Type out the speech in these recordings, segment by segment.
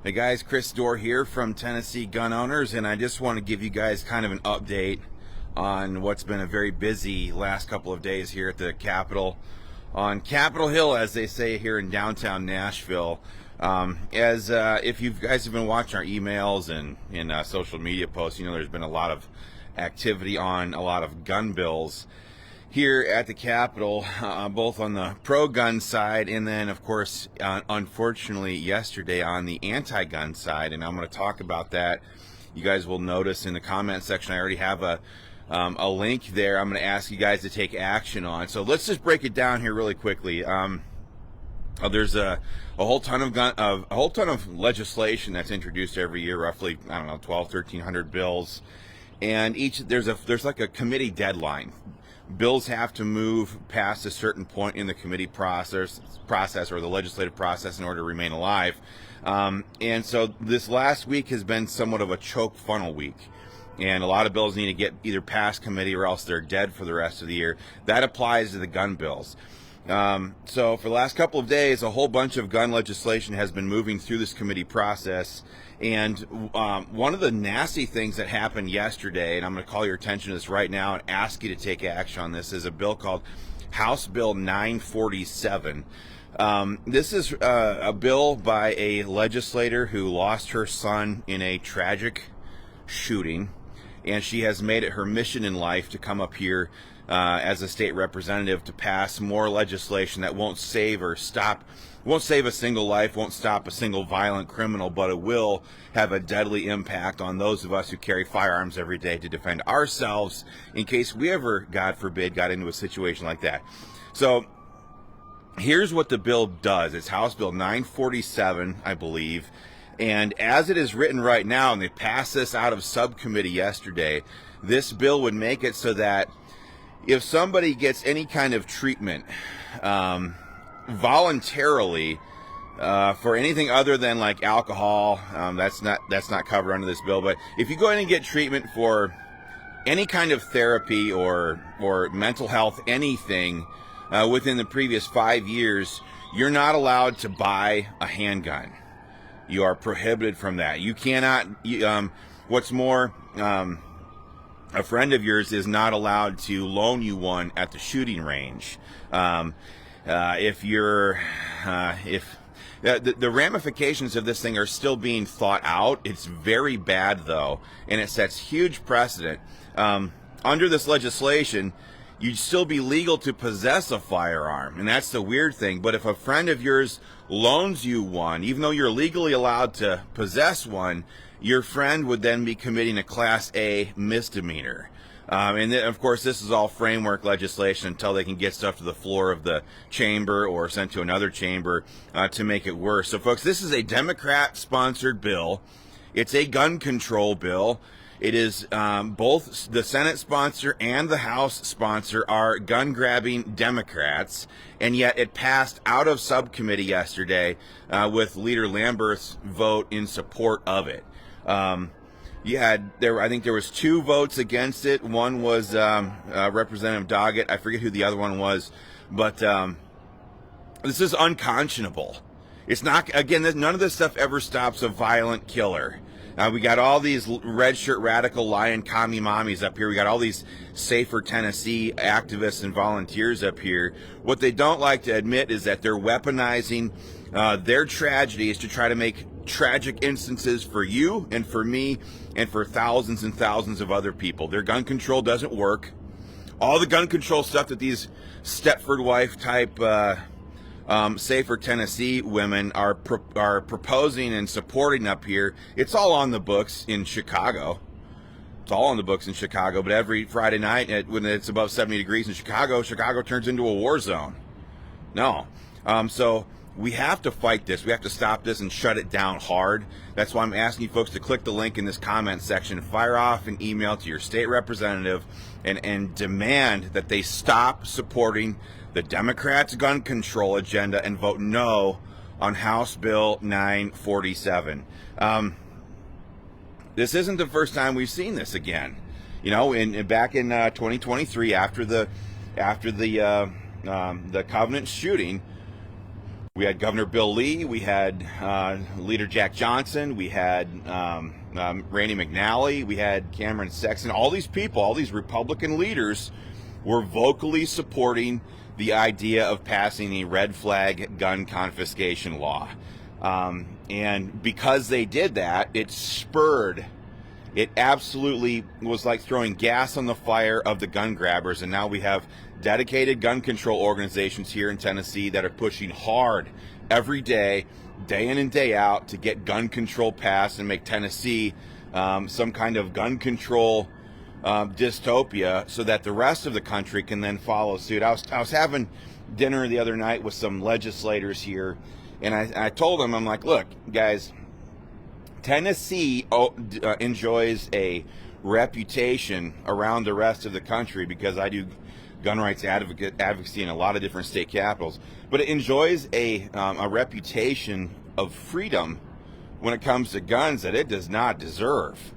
Hey guys, Chris Dorr here from Tennessee Gun Owners, and I just want to give you guys kind of an update on what's been a very busy last couple of days here at the Capitol, on Capitol Hill, as they say here in downtown Nashville. If you guys have been watching our emails and social media posts, you know there's been a lot of activity on a lot of gun bills here at the Capitol, both on the pro-gun side and then, of course, unfortunately, yesterday on the anti-gun side. And I'm going to talk about that. You guys will notice in the comment section I already have a link there. I'm going to ask you guys to take action on. So let's just break it down here really quickly. There's a whole ton of legislation that's introduced every year, roughly, I don't know, 1,300 bills, and there's like a committee deadline. Bills have to move past a certain point in the committee process or the legislative process in order to remain alive. And so this last week has been somewhat of a choke funnel week. And a lot of bills need to get either past committee or else they're dead for the rest of the year. That applies to the gun bills. So for the last couple of days, a whole bunch of gun legislation has been moving through this committee process. And one of the nasty things that happened yesterday, and I'm going to call your attention to this right now and ask you to take action on this, is a bill called House Bill 947. This is a bill by a legislator who lost her son in a tragic shooting, and she has made it her mission in life to come up here as a state representative to pass more legislation that won't save a single life, won't stop a single violent criminal, but it will have a deadly impact on those of us who carry firearms every day to defend ourselves in case we ever, God forbid, got into a situation like that. So here's what the bill does. It's House Bill 947, I believe. And as it is written right now, and they passed this out of subcommittee yesterday, this bill would make it so that if somebody gets any kind of treatment voluntarily for anything other than like alcohol, that's not covered under this bill. But if you go in and get treatment for any kind of therapy or mental health, anything within the previous 5 years, you're not allowed to buy a handgun. You are prohibited from that. You cannot. What's more, a friend of yours is not allowed to loan you one at the shooting range. The ramifications of this thing are still being thought out. It's very bad, though, and it sets huge precedent. Under this legislation, you'd still be legal to possess a firearm, and that's the weird thing. But if a friend of yours loans you one, even though you're legally allowed to possess one, your friend would then be committing a Class A misdemeanor. And then, of course, this is all framework legislation until they can get stuff to the floor of the chamber or sent to another chamber to make it worse. So, folks, this is a Democrat-sponsored bill. It's a gun control bill. It is both the Senate sponsor and the House sponsor are gun-grabbing Democrats, and yet it passed out of subcommittee yesterday with Leader Lamberth's vote in support of it. I think there was 2 votes against it. One was Representative Doggett. I forget who the other one was, but this is unconscionable. It's not, again, none of this stuff ever stops a violent killer. We got all these red shirt radical lying commie mommies up here. We got all these Safer Tennessee activists and volunteers up here. What they don't like to admit is that they're weaponizing their tragedies to try to make tragic instances for you and for me and for thousands and thousands of other people. Their gun control doesn't work. All the gun control stuff that these Stepford wife type Safer Tennessee women are proposing and supporting up here, it's all on the books in Chicago. It's all on the books in Chicago, but every Friday night when it's above 70 degrees in Chicago turns into a war zone. No. So we have to fight this. We have to stop this and shut it down hard. That's why I'm asking you folks to click the link in this comment section, fire off an email to your state representative, and demand that they stop supporting the Democrats' gun control agenda and vote no on House Bill 947. This isn't the first time we've seen this again. You know, back in 2023, after the Covenant shooting, We had Governor Bill Lee, we had Leader Jack Johnson, we had Randy McNally, we had Cameron Sexton. All these people, all these Republican leaders were vocally supporting the idea of passing a red flag gun confiscation law. And because they did that, it absolutely was like throwing gas on the fire of the gun grabbers. And now we have dedicated gun control organizations here in Tennessee that are pushing hard every day, day in and day out, to get gun control passed and make Tennessee some kind of gun control dystopia, so that the rest of the country can then follow suit. I was having dinner the other night with some legislators here, and I told them, I'm like, look, guys, Tennessee enjoys a reputation around the rest of the country because I do gun rights advocacy in a lot of different state capitals, but it enjoys a reputation of freedom when it comes to guns that it does not deserve.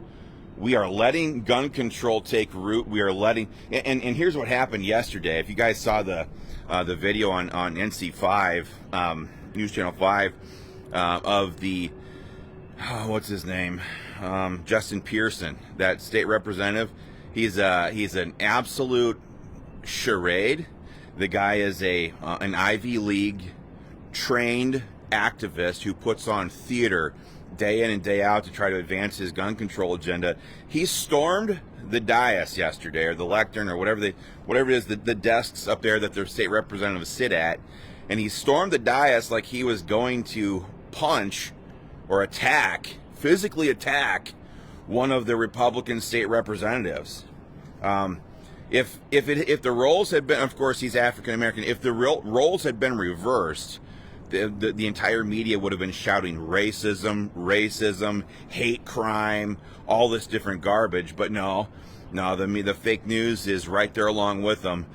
We are letting gun control take root. We are letting, and here's what happened yesterday. If you guys saw the video on NC5, News Channel 5, of the, what's his name? Justin Pearson, that state representative. He's an absolute charade. The guy is an Ivy League trained activist who puts on theater day in and day out to try to advance his gun control agenda. He stormed the dais yesterday, or the lectern, or whatever it is, the desks up there that their state representatives sit at, and he stormed the dais like he was going to punch or physically attack one of the Republican state representatives. If the roles had been, of course, he's African American. If the roles had been reversed, the entire media would have been shouting racism, hate crime, all this different garbage. But no, the fake news is right there along with them,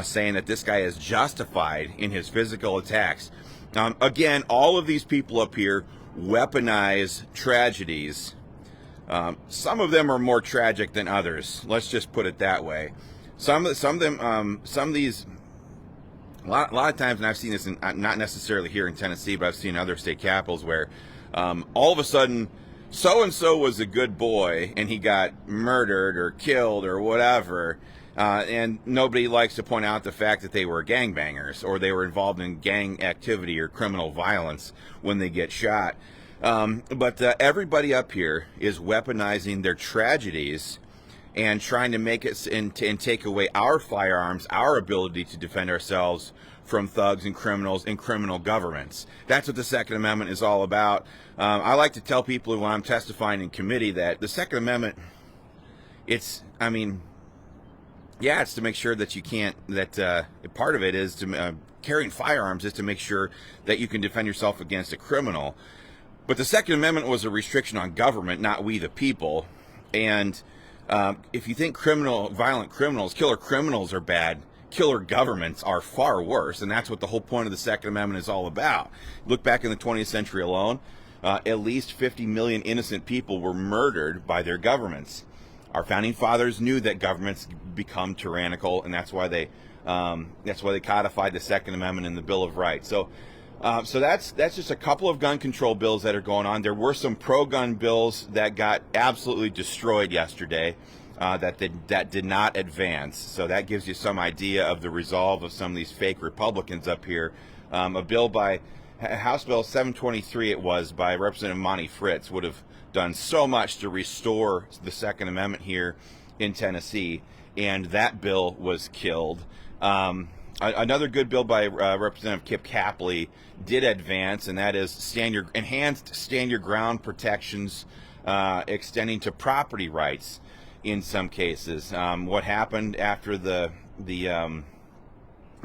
saying that this guy is justified in his physical attacks. Again, all of these people up here weaponize tragedies. Some of them are more tragic than others. Let's just put it that way. Some of these. A lot of times, and I've seen this not necessarily here in Tennessee, but I've seen other state capitals where all of a sudden so-and-so was a good boy and he got murdered or killed or whatever, and nobody likes to point out the fact that they were gangbangers or they were involved in gang activity or criminal violence when they get shot. But everybody up here is weaponizing their tragedies and trying to make it and take away our firearms, our ability to defend ourselves from thugs and criminals and criminal governments. That's what the Second Amendment is all about. I like to tell people when I'm testifying in committee that the Second Amendment, it's to make sure that you can't, part of it is to, carrying firearms is to make sure that you can defend yourself against a criminal. But the Second Amendment was a restriction on government, not we the people. And if you think violent criminals, killer criminals are bad, killer governments are far worse, and that's what the whole point of the Second Amendment is all about. Look back in the 20th century alone, at least 50 million innocent people were murdered by their governments. Our founding fathers knew that governments become tyrannical, and that's why they codified the Second Amendment in the Bill of Rights. So that's just a couple of gun control bills that are going on. There were some pro-gun bills that got absolutely destroyed yesterday that did not advance. So that gives you some idea of the resolve of some of these fake Republicans up here. A bill by House Bill 723, it was, by Representative Monty Fritz, would have done so much to restore the Second Amendment here in Tennessee, and that bill was killed. Another good bill by Representative Kip Capley did advance, and that is enhanced stand your ground protections extending to property rights in some cases. What happened after the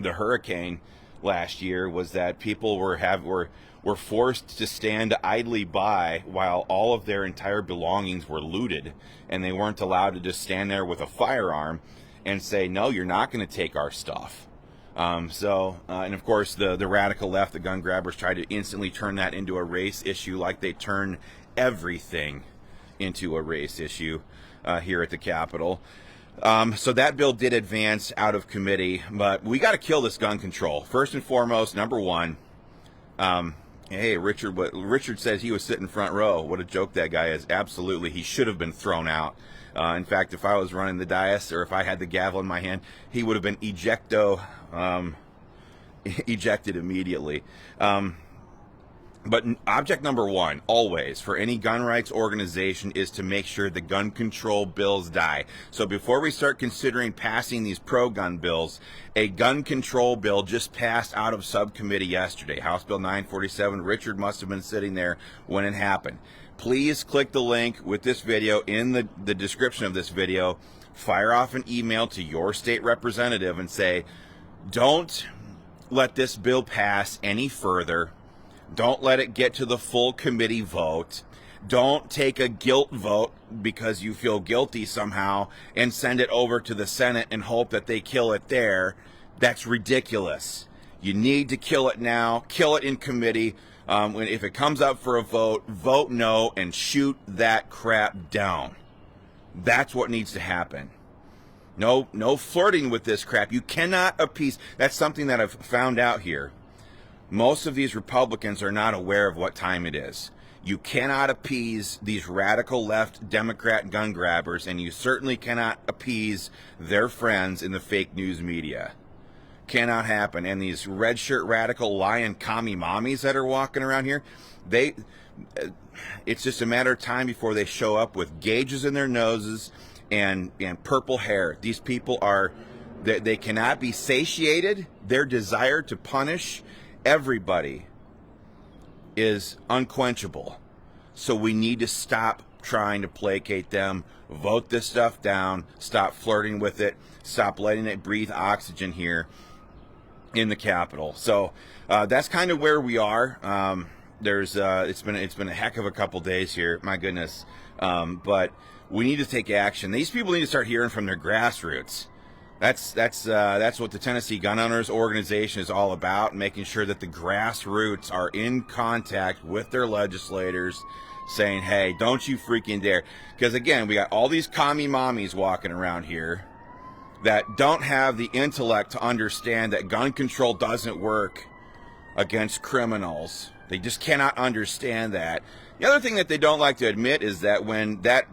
hurricane last year was that people were forced to stand idly by while all of their entire belongings were looted, and they weren't allowed to just stand there with a firearm and say, no, you're not going to take our stuff. And of course, the radical left, the gun grabbers, tried to instantly turn that into a race issue, like they turn everything into a race issue here at the Capitol. So that bill did advance out of committee, but we got to kill this gun control. First and foremost, number one, Hey, Richard says he was sitting front row. What a joke that guy is. Absolutely, he should have been thrown out. In fact, if I was running the dais or if I had the gavel in my hand, he would have been ejected immediately. But object number one, always, for any gun rights organization is to make sure the gun control bills die. So before we start considering passing these pro-gun bills, a gun control bill just passed out of subcommittee yesterday, House Bill 947. Richard must have been sitting there when it happened. Please click the link with this video in the description of this video. Fire off an email to your state representative and say, don't let this bill pass any further. Don't let it get to the full committee vote. Don't take a guilt vote because you feel guilty somehow and send it over to the Senate and hope that they kill it there. That's ridiculous. You need to kill it now. Kill it in committee. If it comes up for a vote, vote no and shoot that crap down. That's what needs to happen. No flirting with this crap. You cannot appease. That's something that I've found out here. Most of these Republicans are not aware of what time it is. You cannot appease these radical left Democrat gun grabbers, and you certainly cannot appease their friends in the fake news media. Cannot happen. And these red shirt radical lying commie mommies that are walking around here, it's just a matter of time before they show up with gauges in their noses and purple hair. These people they cannot be satiated. Their desire to punish everybody is unquenchable. So we need to stop trying to placate them, vote this stuff down, stop flirting with it, stop letting it breathe oxygen here in the Capitol. So that's kind of where we are. It's been a heck of a couple days here, my goodness. But we need to take action. These people need to start hearing from their grassroots. That's what the Tennessee Gun Owners Organization is all about, making sure that the grassroots are in contact with their legislators, saying, hey, don't you freaking dare. Because, again, we got all these commie mommies walking around here that don't have the intellect to understand that gun control doesn't work against criminals. They just cannot understand that. The other thing that they don't like to admit is that when that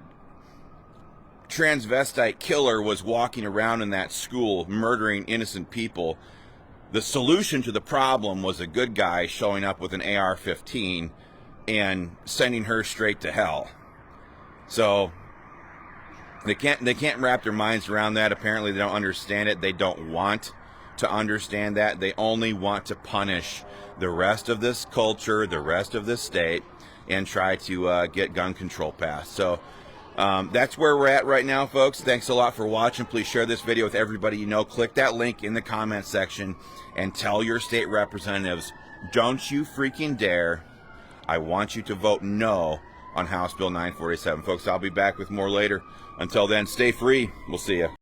transvestite killer was walking around in that school murdering innocent people, the solution to the problem was a good guy showing up with an AR-15 and sending her straight to hell. So they can't wrap their minds around that. Apparently they don't understand it. They don't want to understand that. They only want to punish the rest of this culture, the rest of this state, and try to get gun control passed. So that's where we're at right now, folks. Thanks a lot for watching. Please share this video with everybody you know. Click that link in the comment section and tell your state representatives, don't you freaking dare. I want you to vote no on House Bill 947. Folks, I'll be back with more later. Until then, stay free. We'll see you.